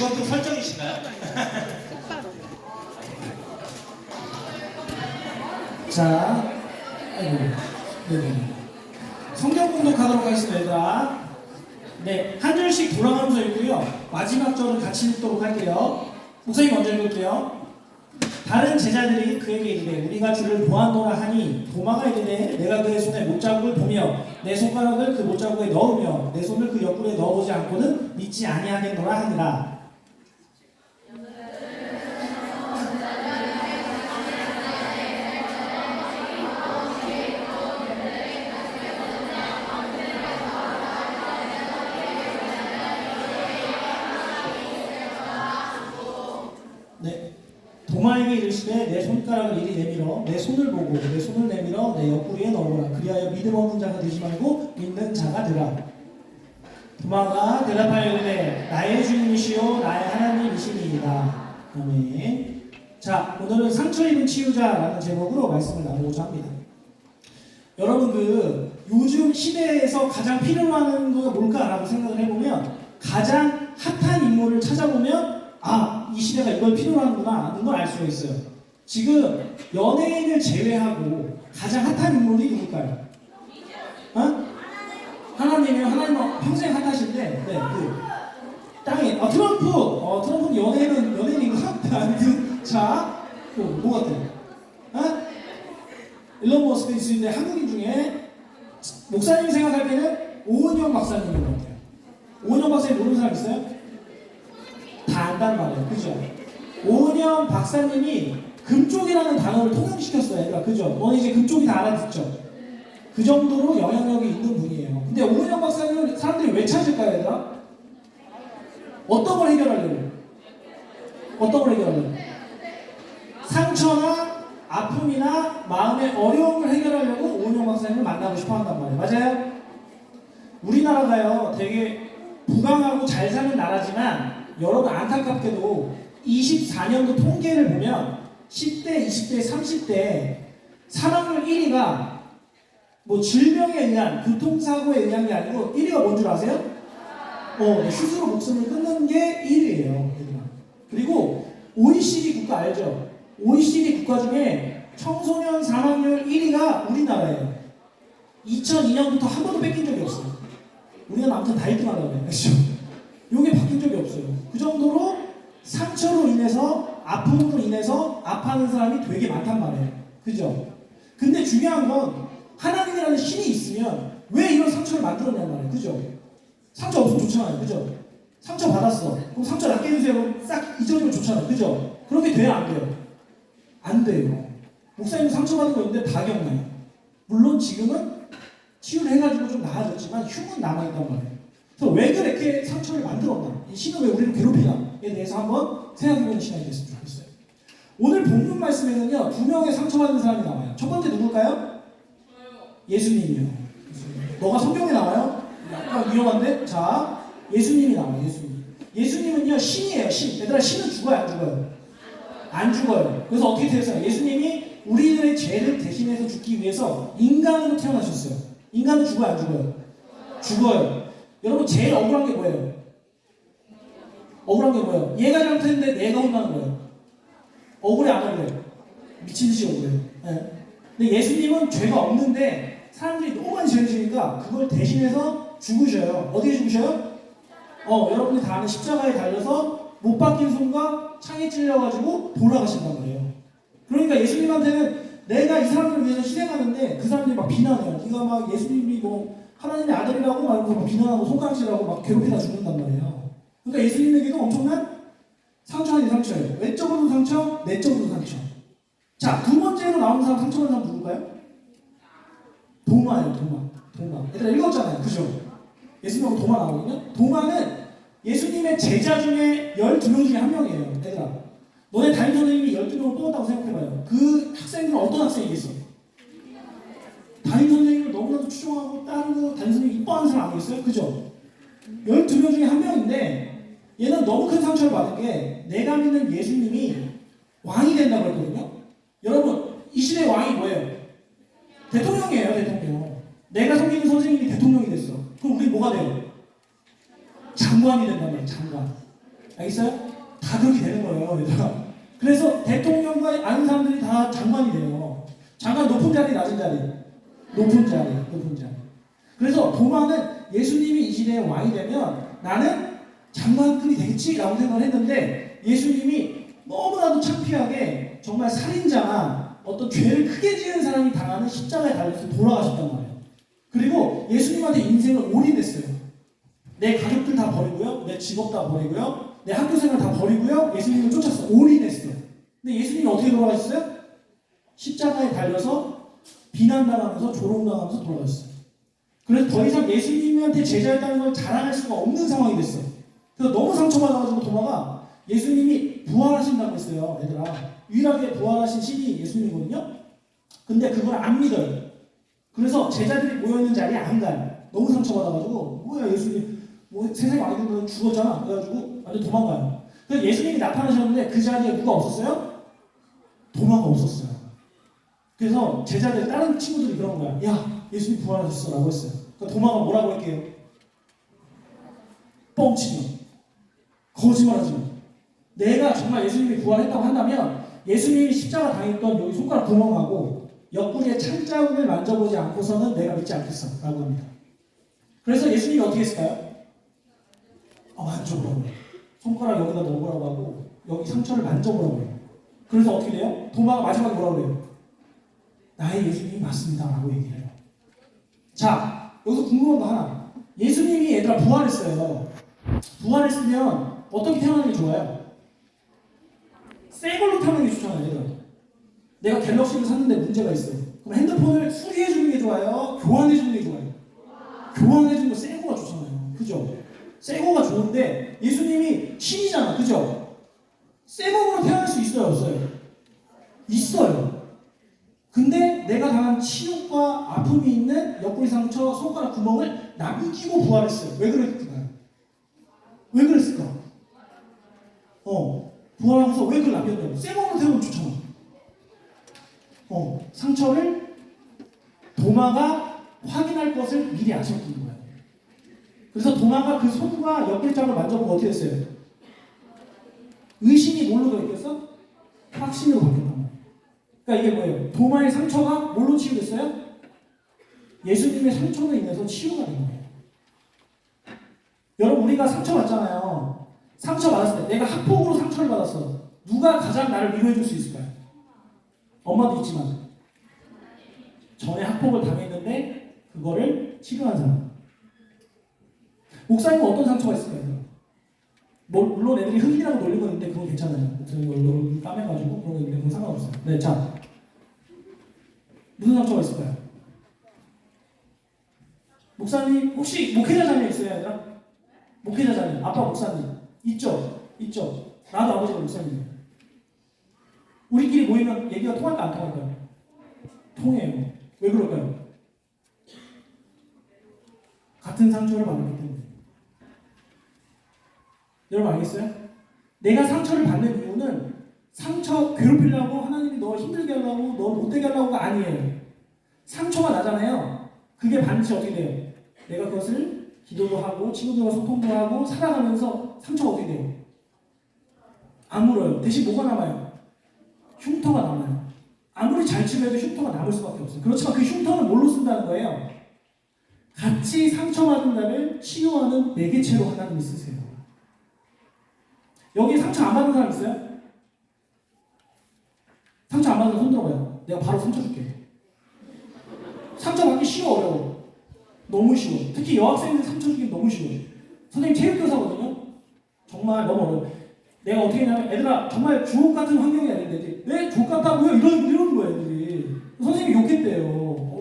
이것도 설정이신가요? 자, 아이고, 네네. 성경 공독하도록 하겠습니다, 얘들아. 네, 한 절씩 돌아가면서 읽고요. 마지막 절은 같이 읽도록 할게요. 목사님 먼저 읽을게요. 다른 제자들이 그에게 이르되 우리가 주를 보았노라 하니 도마가 이르되 내가 그의 손에 못자국을 보며 내 손가락을 그 못자국에 넣으며 내 손을 그 옆구리에 넣어보지 않고는 믿지 아니하겠노라 하니라. 네. 도마에게 이르시되 내 손가락을 이리 내밀어 내 손을 보고 내 손을 내밀어 내 옆구리에 넣어보라. 그리하여 믿음 없는 자가 되지 말고 믿는 자가 되라. 도마가 대답하여 이르되 나의 주님이시요 나의 하나님이시니이다. 아멘. 자, 오늘은 상처 입은 치유자라는 제목으로 말씀을 나누고자 합니다. 여러분 요즘 시대에서 가장 필요로 하는 거가 뭘까라고 생각을 해보면 가장 핫한 인물을 찾아보면 이 시대가 이걸 필요로 하는구나 하는 걸 알 수가 있어요. 지금 연예인을 제외하고 가장 핫한 인물이 누굴까요? 하나님이요. 하나님은 평생 핫하신데 땅에 트럼프는 연예인인가? 자, 뭐 같아요? 일론 머스크 있는데 한국인 중에 목사님이 생각할 때는 오은영 박사님인 것 같아요. 오은영 박사님 모르는 사람 있어요? 다 안단 말이에요. 그죠? 오은영 박사님이 금쪽이라는 단어를 통용시켰어요. 얘들아. 그죠? 너는 이제 금쪽이 다 알아듣죠? 그 정도로 영향력이 있는 분이에요. 근데 오은영 박사님은 사람들이 왜 찾을까요, 얘들아? 어떤 걸 해결하려고? 상처나 아픔이나 마음의 어려움을 해결하려고 오은영 박사님을 만나고 싶어 한단 말이에요. 맞아요? 우리나라가요, 되게 부강하고 잘 사는 나라지만 여러분 안타깝게도 24년도 통계를 보면 10대, 20대, 30대 사망률 1위가 뭐 질병에 의한 교통사고에 의한 게 아니고 1위가 뭔 줄 아세요? 스스로 목숨을 끊는 게 1위예요. 그리고 OECD 국가 알죠? OECD 국가 중에 청소년 사망률 1위가 우리나라예요. 2002년부터 한 번도 뺏긴 적이 없어요. 우리가 아무튼 다 1등하려고 해요. 그렇죠? 이게 바뀐 적이 없어요. 그 정도로 상처로 인해서 아픔으로 인해서 아파하는 사람이 되게 많단 말이에요. 그죠? 근데 중요한 건 하나님이라는 신이 있으면 왜 이런 상처를 만들었냐는 말이에요. 그죠? 상처 없으면 좋잖아요. 그죠? 상처 받았어. 그럼 상처 낫게 해주세요. 싹 잊어주면 좋잖아요. 그죠? 그렇게 돼야 안 돼요? 안 돼요. 목사님 상처받은 거 있는데 다 기억나요. 물론 지금은 치유를 해가지고 좀 나아졌지만 흉은 남아있단 말이에요. 그래서 왜 그렇게 상처를 만들었나? 이 신은 왜 우리를 괴롭히나에 대해서 한번 생각해보는 시간이 됐으면 좋겠어요. 오늘 본문 말씀에는요, 두 명의 상처받은 사람이 나와요. 첫 번째 누굴까요? 예수님이요. 너가 성경에 나와요? 약간 위험한데? 자, 예수님이 나와요. 예수님은요, 신이에요. 신. 얘들아, 신은 죽어요? 안 죽어요? 안 죽어요. 그래서 어떻게 되었어요? 예수님이 우리들의 죄를 대신해서 죽기 위해서 인간으로 태어나셨어요. 인간은 죽어요? 안 죽어요? 죽어요. 여러분 제일 억울한 게 뭐예요? 얘가 잘못했는데 내가 혼나는 거예요. 억울해 안 억울해? 미친듯이 억울해요. 네. 근데 예수님은 죄가 없는데 사람들이 너무 많이 죄를 지니까 그걸 대신해서 죽으셔요. 어디에 죽으셔요? 여러분이 다 아는 십자가에 달려서 못 박힌 손과 창에 찔려가지고 돌아가신단 말이에요. 그러니까 예수님한테는 내가 이 사람들을 위해서 희생하는데 그 사람들이 막 비난해요. 네가 막 예수님이 뭐 하나님의 아들이라고 막 비난하고 손가락질하고 막 괴롭히다 죽는단 말이에요. 그러니까 예수님에게도 엄청난 상처 아닌 상처예요. 외적으로도 상처, 내적으로도 상처. 자, 두 번째로 나오는 사람 상처받은 사람 누굴까요? 도마예요. 도마. 얘들아 읽었잖아요. 그죠? 예수님하고 도마 나오거든요. 도마는 예수님의 제자 중에 12명 중에 한 명이에요. 얘들아, 너네 담임 선생님이 12명을 뽑았다고 생각해봐요. 그 학생들은 어떤 학생이겠어? 담임 선생님을 너무나도 추종하고 따르고 담임 선생님 이뻐하는 사람 아니겠어요? 그죠? 12명 중에 한 명인데 얘는 너무 큰 상처를 받은 게 내가 믿는 예수님이 왕이 된다고 했거든요. 여러분 이 시대의 왕이 뭐예요? 대통령이에요. 대통령. 내가 섬기는 선생님이 대통령이 됐어. 그럼 우리 뭐가 돼요? 장관이 된단 말이에요. 장관. 알겠어요? 다 그렇게 되는 거예요, 얘들아. 그래서 대통령과 아는 사람들이 다 장관이 돼요. 장관 높은 자리, 낮은 자리? 높은 자리, 높은 자리. 그래서 도마는 예수님이 이 시대에 왕이 되면 나는 장관급이 되겠지라고 생각을 했는데 예수님이 너무나도 창피하게 정말 살인자나 어떤 죄를 크게 지은 사람이 당하는 십자가에 달려서 돌아가셨단 말이에요. 그리고 예수님한테 인생을 올인했어요. 내 가족들 다 버리고요, 내 직업 다 버리고요, 내 학교 생활 다 버리고요, 예수님을 쫓았어. 올인했어요. 근데 예수님이 어떻게 돌아가셨어요? 십자가에 달려서 비난당하면서 조롱당하면서 돌아가셨어요. 그래서 더 이상 예수님한테 제자였다는 걸 자랑할 수가 없는 상황이 됐어요. 그래서 너무 상처받아가지고 도마가 예수님이 부활하신다고 했어요. 얘들아, 유일하게 부활하신 신이 예수님이거든요. 근데 그걸 안 믿어요. 그래서 제자들이 모여있는 자리에 안 가요. 너무 상처받아가지고 뭐야 예수님 뭐 세상에 많이 들면 죽었잖아. 그래가지고 완전 도망가요. 그래서 예수님이 나타나셨는데 그 자리에 누가 없었어요? 도마가 없었어요. 그래서 제자들 다른 친구들이 그런 거야. 야 예수님 부활하셨어 라고 했어요. 그러니까 도마가 뭐라고 할게요? 뻥치면, 거짓말하지만, 내가 정말 예수님이 부활했다고 한다면 예수님이 십자가 당했던 여기 손가락 구멍하고 옆구리에 찬자국을 만져보지 않고서는 내가 믿지 않겠어 라고 합니다. 그래서 예수님이 어떻게 했을까요? 만져보라고 해요. 손가락 여기다 넣어보라고 하고 여기 상처를 만져보라고 해요. 그래서 어떻게 돼요? 도마가 마지막에 뭐라고 해요? 나의 예수님이 맞습니다 라고 얘기해요. 자, 여기서 궁금한 거 하나. 예수님이 얘들아 부활했어요. 부활했으면 어떻게 태어나는 게 좋아요? 새 걸로 태어나는 게 좋잖아요. 얘들아. 내가 갤럭시를 샀는데 문제가 있어요. 그럼 핸드폰을 수리해주는 게 좋아요? 교환해주는 게 좋아요? 교환해주는 거 새 거가 좋잖아요. 그죠? 새 거가 좋은데 예수님이 신이잖아. 그죠? 새 몸으로 태어날 수 있어요? 없어요? 있어요. 근데 내가 당한 치욕과 아픔이 있는 옆구리 상처, 손가락 구멍을 남기고 부활했어요. 왜 그랬을까요? 왜 그랬을까? 부활하면서 왜 그걸 남겼냐고. 새 몸으로 태우면 좋잖아. 상처를 도마가 확인할 것을 미리 아셨던 거예요. 그래서 도마가 그 손과 옆구리 짝을 만져보고 어떻게 했어요? 의심이 뭘로 바뀌었어? 확신으로 바뀌었단 말이에요. 그러니까 이게 뭐예요? 도마의 상처가 뭘로 치유됐어요? 예수님의 상처로 인해서 치유가 된 거예요. 여러분 우리가 상처 받잖아요. 상처 받았을 때 내가 학폭으로 상처를 받았어. 누가 가장 나를 위로해 줄 수 있을까요? 엄마도 있지만 전에 학폭을 당했는데 그거를 치료한 사람. 목사님은 어떤 상처가 있을까요? 물론 애들이 흑인이라고 놀린 건 있는데 그건 괜찮아요. 목사님 얼굴 까매가지고 그런 거 있는데 그건 상관없어요. 네, 자 무슨 상처가 있을까요? 목사님 혹시 목회자 자녀 있어요, 얘들아? 목회자 자녀, 아빠 목사님 있죠? 있죠? 나도 아버지가 목사님이에요. 우리끼리 모이면 얘기가 통할까 안 통할까요? 통해요. 왜 그럴까요? 같은 상처를 받았기 때문에. 여러분 알겠어요? 내가 상처를 받는 이유는 상처 괴롭히려고 하나님이 너 힘들게 하려고 너 못되게 하려고가 아니에요. 상처가 나잖아요. 그게 반드시 어떻게 돼요? 내가 그것을 기도도 하고 친구들과 소통도 하고 살아가면서 상처가 어떻게 돼요? 안 물어요. 대신 뭐가 남아요? 흉터가 남아요. 아무리 잘 치료해도 흉터가 남을 수밖에 없어요. 그렇지만 그 흉터는 뭘로 쓴다는 거예요? 같이 상처받은 자를 치유하는 매개체로 하나님이 쓰세요. 여기 상처 안 받는 사람 있어요? 상처 안 받는 사람 손 들어봐요. 내가 바로 상처 줄게. 상처 받기 쉬워 어려워? 너무 쉬워. 특히 여학생들 상처 주기 너무 쉬워. 선생님 체육교사거든요. 정말 너무 어려워. 내가 어떻게 했냐면 애들아 정말 주옥 같은 환경이 아닌데 왜 주옥 같다고요? 이러는 거예요 애들이. 선생님이 욕했대요.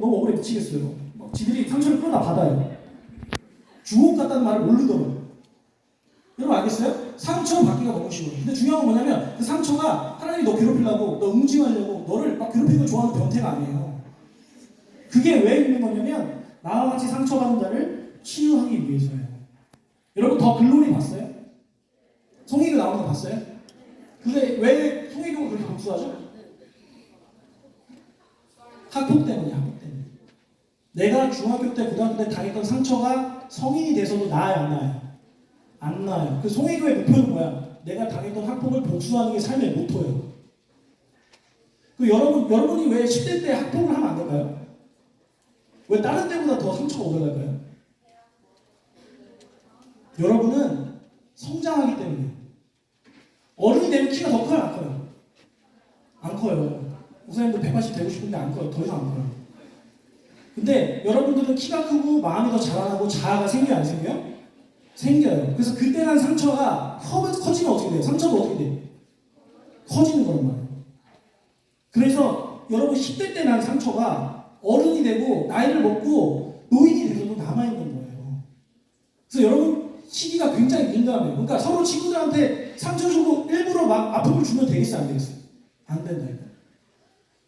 너무 억울해 미치겠어요. 막 지들이 상처를 끌어다 받아요. 주옥 같다는 말을 모르더라고요. 여러분 알겠어요? 상처 받기가 너무 쉬워요. 근데 중요한 건 뭐냐면 그 상처가 하나님이 너 괴롭히려고 너 응징하려고 너를 막 괴롭히는 걸 좋아하는 변태가 아니에요. 그게 왜 있는 거냐면 나와 같이 상처받은 자를 치유하기 위해서예요. 여러분 더 글로리 봤어요? 송이교 나오는 거 봤어요? 그게 왜 송이교가 그렇게 복수하죠? 학폭 때문에. 내가 중학교 때 고등학교 때 당했던 상처가 성인이 돼서도 나아요 안 나아요? 안 나요. 그 송혜교의 목표는 뭐야? 내가 당했던 학폭을 복수하는 게 삶의 모토예요. 그 여러분이 왜 10대 때 학폭을 하면 안 될까요? 왜 다른 때보다 더 상처가 오래 갈까요? 여러분은 성장하기 때문에. 어른이 되면 키가 더 커요, 안 커요? 안 커요. 목사님도 180 되고 싶은데 안 커요. 더 이상 안 커요. 근데 여러분들은 키가 크고 마음이 더 자라나고 자아가 생겨요, 안 생겨요? 생겨요. 그래서 그때 난 상처가 커지면 어떻게 돼요? 상처가 어떻게 돼요? 커지는 거란 말이에요. 그래서 여러분 10대 때 난 상처가 어른이 되고 나이를 먹고 노인이 돼서도 남아있는 거예요. 그래서 여러분 시기가 굉장히 민감해요. 그러니까 서로 친구들한테 상처 주고 일부러 막 아픔을 주면 되겠어요? 안 되겠어요? 안 된다니까.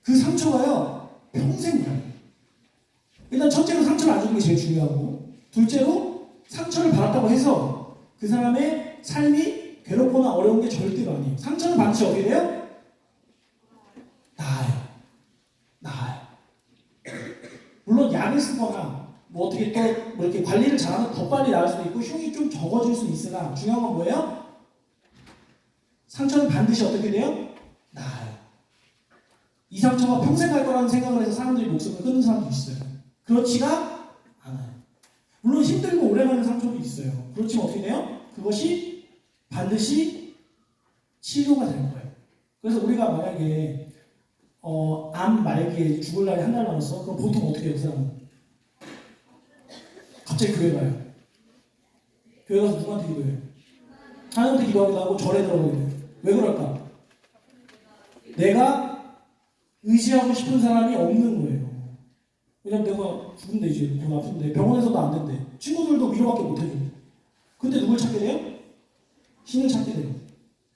그 상처가요 평생 가요. 일단 첫째로 상처를 안 주는 게 제일 중요하고, 둘째로 상처를 받았다고 해서 그 사람의 삶이 괴롭거나 어려운 게 절대로 아니에요. 상처는 반드시 어떻게 돼요? 나아요. 물론 약을 쓰거나 뭐 어떻게 또 뭐 이렇게 관리를 잘하면 더 빨리 나을 수도 있고 흉이 좀 적어질 수 있으나 중요한 건 뭐예요? 상처는 반드시 어떻게 돼요? 나아요. 이 상처가 평생 갈 거라는 생각을 해서 사람들이 목숨을 끊는 사람도 있어요. 그렇지가 않아요. 물론 힘들고 오래가는 상처도 있어요. 그렇지만 어떻게 돼요? 그것이 반드시 치료가 될 거예요. 그래서 우리가 만약에 암 말기에 죽을 날이 한 달 남았어? 그럼 보통 어떻게 해요, 그 사람은? 갑자기 교회 가요. 교회 가서 누구한테 기도해요? 하나님한테 기도하기도 하고 절에 들어가기도 해요. 왜 그럴까? 내가 의지하고 싶은 사람이 없는 거예요. 왜냐면 내가 죽은데 이제 돈 아픈데 병원에서도 안 된대. 친구들도 위로밖에 못 해줘. 근데 누굴 찾게 돼요? 신을 찾게 돼요.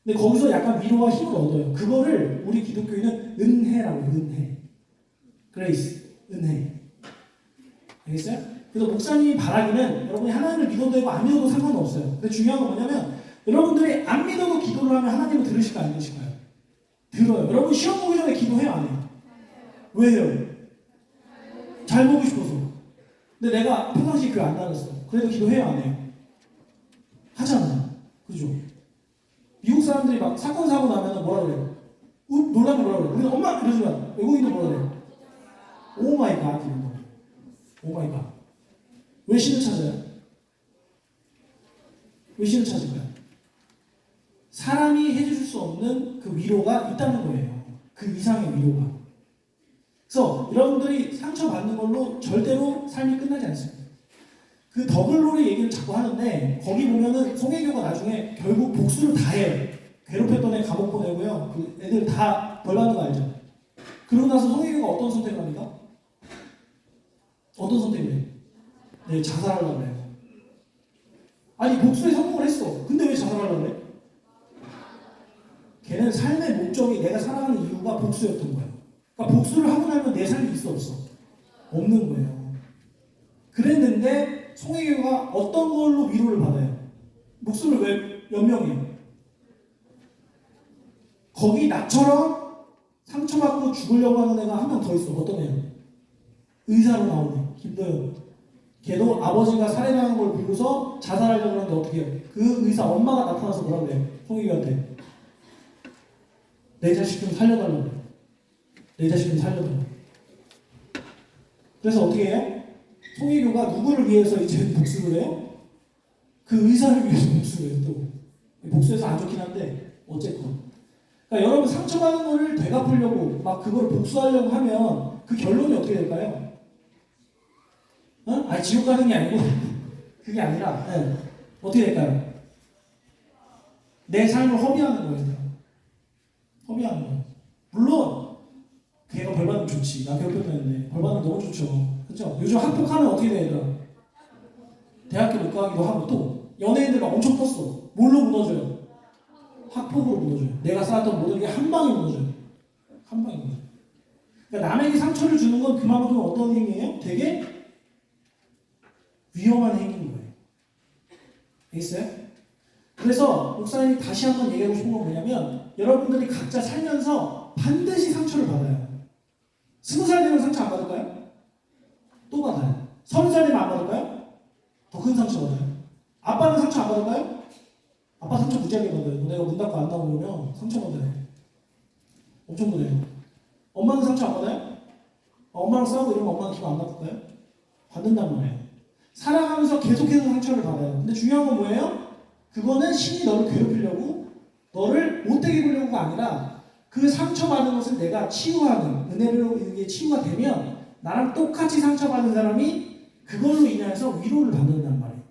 근데 거기서 약간 위로와 힘을 얻어요. 그거를 우리 기독교인은 은혜라고 해요. 은혜. 그레이스. 은혜. 알겠어요? 그래서 목사님이 바라기는 여러분이 하나님을 믿어도 되고 안 믿어도 상관은 없어요. 근데 중요한 건 뭐냐면 여러분들이 안 믿어도 기도를 하면 하나님은 들으실까요? 안 들으실까요? 들어요. 여러분 시험 보기 전에 기도해요? 안 해요? 왜 해요? 잘 보고 싶어서. 근데 내가 평상시에 교회 안 다녔어. 그래도 기도해요? 안 해요? 하잖아. 그죠? 미국 사람들이 막 사건 사고 나면 뭐라 그래요? 놀라면 뭐라 그래요? 우리는 엄마 이러지만 외국인도 뭐라 그래요? 오 마이 갓 이런 거. 오 마이 갓. 왜 신을 찾아요? 왜 신을 찾을까요? 사람이 해줄 수 없는 그 위로가 있다는 거예요. 그 이상의 위로가. 그래서 여러분들이 상처받는 걸로 절대로 삶이 끝나지 않습니다. 그 더글로리 얘기를 자꾸 하는데 거기 보면은 송혜교가 나중에 결국 복수를 다 해요. 괴롭혔던 애 감옥 보내고요. 그 애들 다 벌 받는 거 알죠? 그러고 나서 송혜교가 어떤 선택을 합니까? 어떤 선택을 해요? 네, 자살하려고 해요. 아니 복수에 성공을 했어. 근데 왜 자살하려고 그래? 걔는 삶의 목적이 내가 살아가는 이유가 복수였던 거예요. 그러니까 복수를 하고 나면 내 삶이 있어 없어? 없는 거예요. 그랬는데 송혜교가 어떤 걸로 위로를 받아요? 목숨을 왜 연명해요? 거기 나처럼 상처받고 죽으려고 하는 애가 한 명 더 있어. 어떤 애요? 의사로 나오는 애. 김도영. 걔도 아버지가 살해당한 걸 빌고서 자살하려고 하는데 어떻게 해요? 그 의사 엄마가 나타나서 뭐라고 해요? 송혜교한테 내 자식 좀 살려달라고 해요. 내 자식 좀 살려달라고. 그래서 어떻게 해요? 송혜교가 누구를 위해서 이제 복수를 해요? 그 의사를 위해서 복수를 해요. 또 복수해서 안 좋긴 한데 어쨌건 그러니까 여러분 상처받은 거를 되갚으려고 막 그걸 복수하려고 하면 그 결론이 어떻게 될까요? 아니 지옥 가는 게 아니고 그게 아니라 네. 어떻게 될까요? 내 삶을 허비하는 거예요. 허비하는 거예요. 물론 걔가 벌 받으면 좋지. 나 괴롭혔다는데 벌 받으면 너무 좋죠. 그렇죠? 요즘 학폭하면 어떻게 돼 얘들아? 대학교 못 가기도 하고 또 연예인들 막 엄청 떴어. 뭘로 무너져요? 학폭으로 무너져요. 내가 쌓았던 모든 게 한 방에 무너져요. 한 방에 무너져요. 그러니까 남에게 상처를 주는 건 그만큼 어떤 행위예요? 되게 위험한 행위인 거예요. 알겠어요? 그래서 목사님이 다시 한번 얘기하고 싶은 건 뭐냐면 여러분들이 각자 살면서 반드시 상처를 받아요. 20살 되면 상처 안 받을까요? 또 받아요. 30살 되면 안 받을까요? 더 큰 상처 받아요. 아빠는 상처 안 받을까요? 아빠 상처 무지하게 받아요. 내가 문 닫고 안 나오면 상처 받아요. 엄청 그래요. 엄마는 상처 안 받아요? 엄마랑 싸우고 이러면 엄마는 기분 안 나쁠까요? 받는단 말이에요. 살아가면서 계속해서 상처를 받아요. 근데 중요한 건 뭐예요? 그거는 신이 너를 괴롭히려고, 너를 못되게 보려고가 아니라 그 상처받은 것을 내가 치유하는, 은혜로 이게 치유가 되면 나랑 똑같이 상처받은 사람이 그걸로 인해서 위로를 받는단 말이에요.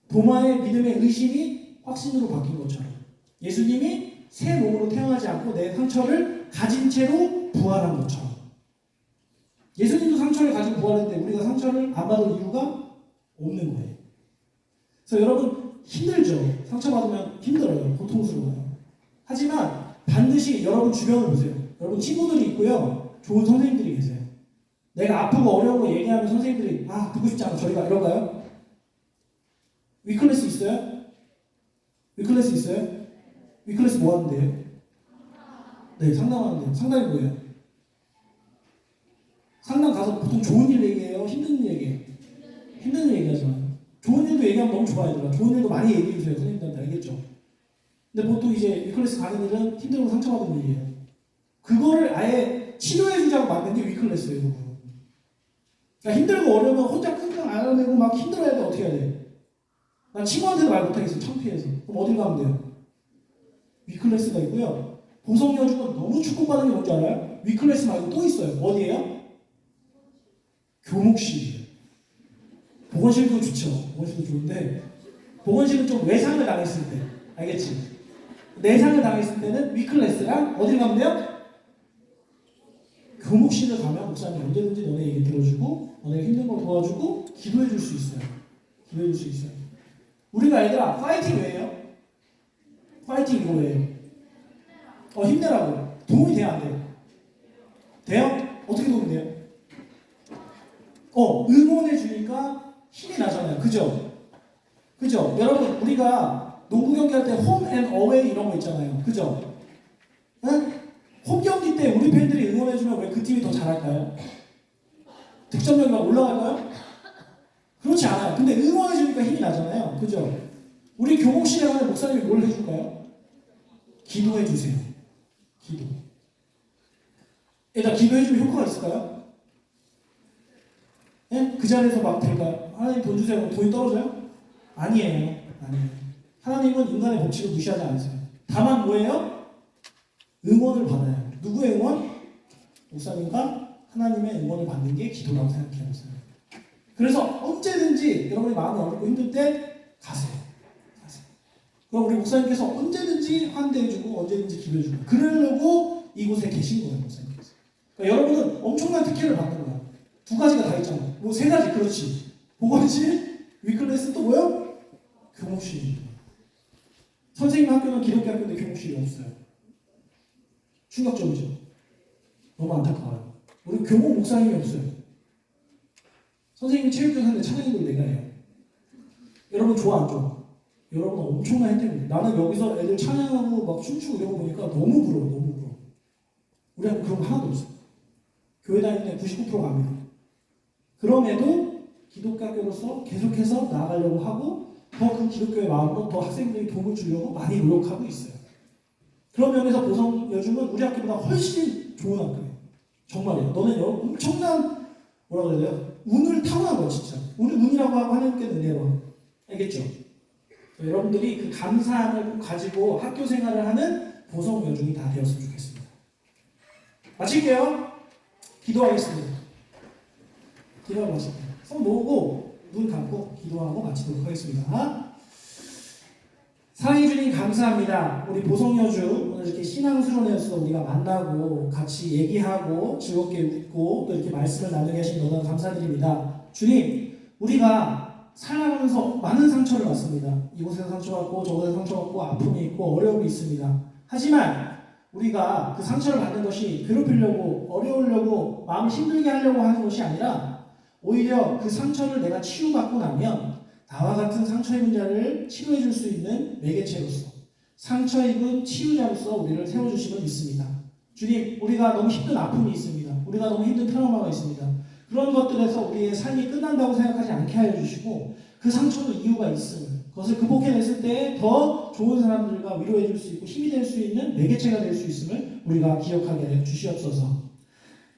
도마의 믿음의 의심이 확신으로 바뀐 것처럼 예수님이 새 몸으로 태어나지 않고 내 상처를 가진 채로 부활한 것처럼 예수님도 상처를 가지고 부활했는데 우리가 상처를 안 받을 이유가 없는 거예요. 그래서 여러분 힘들죠. 상처받으면 힘들어요. 고통스러워요. 하지만 반드시 여러분 주변을 보세요. 여러분 친구들이 있고요. 좋은 선생님들이 계세요. 내가 아프고 어려운 거 얘기하면 선생님들이 듣고 싶지 않아 저리 가 이런가요? 위클래스 있어요? 위클래스 있어요? 위클래스 뭐 하는데요? 네, 상담하는데요. 상담이 뭐예요? 상담 가서 보통 좋은 일 얘기해요? 힘든 일 얘기해요? 힘든 일 얘기하잖아요. 좋은 일도 얘기하면 너무 좋아요. 얘들아. 좋은 일도 많이 얘기해주세요. 선생님들한테 알겠죠? 근데 보통 이제 위클래스 가는 일은 힘들고 상처받은 일이에요. 그거를 아예 치료해주자고 만든 게 위클래스예요. 그러니까 힘들고 어려우면 혼자 끙끙 앓아내고 막 힘들어야 돼. 어떻게 해야 돼? 난 친구한테도 말 못하겠어. 창피해서. 그럼 어딜 가면 돼요? 위클래스가 있고요. 보성여중은 너무 축복받은 게 뭔지 알아요? 위클래스 말고 또 있어요. 어디예요? 교목실이에요. 보건실도 좋죠. 보건실도 좋은데 보건실은 좀 외상을 당했을 때 알겠지? 내상을 당했을 때는 위클래스랑 어딜 가면 돼요? 교목실을 가면 목사님 언제든지 너네 얘기 들어주고 너네 힘든 거 도와주고 기도해 줄 수 있어요. 기도해 줄 수 있어요. 우리가 얘들아 파이팅 왜요? 파이팅 이거 왜요? 힘내라고. 도움이 돼요 안 돼요? 돼요? 어떻게 도움이 돼요? 응원해 주니까 힘이 나잖아요. 그죠? 그죠? 여러분 우리가 농구 경기할 때 홈 앤 어웨이 이런 거 있잖아요. 그죠? 응? 홈 경기 때 우리 팬들이 응원해 주면 왜 그 팀이 더 잘할까요? 득점력이 막 올라갈까요? 그렇지 않아요. 근데 응원해 주니까 힘이 나잖아요. 그죠? 우리 교목실에 가면 목사님이 뭘 해줄까요? 기도해 주세요. 기도. 일단 기도해 주면 효과가 있을까요? 예? 그 자리에서 막 될까요? 하나님 돈 주세요. 그럼 돈이 떨어져요? 아니에요. 아니에요. 하나님은 인간의 법칙을 무시하지 않으세요. 다만 뭐예요? 응원을 받아요. 누구의 응원? 목사님과 하나님의 응원을 받는 게 기도라고 생각해요. 그래서 언제든지 여러분이 마음이 어렵고 힘들 때 가세요. 가세요. 그럼 우리 목사님께서 언제든지 환대해주고 언제든지 기도해주고 그러려고 이곳에 계신 거예요. 목사님께서. 그러니까 여러분은 엄청난 특혜를 받는 거야. 두 가지가 다 있잖아. 뭐 세 가지 그렇지. 보건실, 위클래스 또 뭐요? 교목실. 선생님 학교는 기독교 학교인데 교목실이 없어요. 충격적이죠. 너무 안타까워요. 우리 교목 목사님이 없어요. 선생님이 체육교사인데 찬양인도 내가 해요. 여러분 좋아 안 좋아? 여러분은 엄청난 혜택입니다. 나는 여기서 애들 찬양하고 막 춤추고 이런 거 보니까 너무 부러워. 너무 부러워. 우리 학교 그런 거 하나도 없어. 교회 다니는 애 99% 갑니다. 그럼에도 기독교 학교로서 계속해서 나아가려고 하고 더 그 기독교의 마음으로 더 학생들이 도움을 주려고 많이 노력하고 있어요. 그런 면에서 보성여중은 우리 학교보다 훨씬 좋은 학교예요. 정말이에요. 너는 엄청난 뭐라 그래야 돼요? 운을 타고난 거야 진짜. 우리 운이라고 하고 하나님께는 은혜로. 알겠죠? 여러분들이 그 감사함을 가지고 학교 생활을 하는 보성여중이 다 되었으면 좋겠습니다. 마칠게요. 기도하겠습니다. 기도하고 마칠게요. 손 모으고 눈 감고 기도하고 마치도록 하겠습니다. 사랑해 주님 감사합니다. 우리 보성여주 오늘 이렇게 신앙수련회에서 우리가 만나고 같이 얘기하고 즐겁게 웃고 또 이렇게 말씀을 나누게 하신 너무 감사드립니다. 주님, 우리가 살아가면서 많은 상처를 받습니다. 이곳에서 상처받고 저곳에서 상처받고 아픔이 있고 어려움이 있습니다. 하지만 우리가 그 상처를 받는 것이 괴롭히려고 어려우려고 마음 힘들게 하려고 하는 것이 아니라 오히려 그 상처를 내가 치유받고 나면 나와 같은 상처 입은 자를 치료해 줄 수 있는 매개체로서 상처 입은 치유자로서 우리를 세워주심을 믿습니다. 주님, 우리가 너무 힘든 아픔이 있습니다. 우리가 너무 힘든 트라우마가 있습니다. 그런 것들에서 우리의 삶이 끝난다고 생각하지 않게 하여 주시고 그 상처도 이유가 있음을 그것을 극복해냈을 때 더 좋은 사람들과 위로해 줄 수 있고 힘이 될 수 있는 매개체가 될 수 있음을 우리가 기억하게 해 주시옵소서.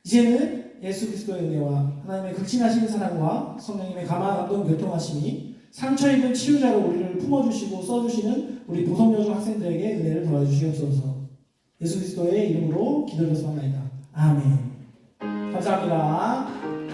이제는 예수 그리스도의 은혜와 하나님의 극진하신 사랑과 성령님의 감화 감동 교통하심이 상처 입은 치유자로 우리를 품어주시고 써주시는 우리 보성여중 학생들에게 은혜를 더해 주시옵소서. 예수 그리스도의 이름으로 기도드렸습니다. 아멘. 감사합니다.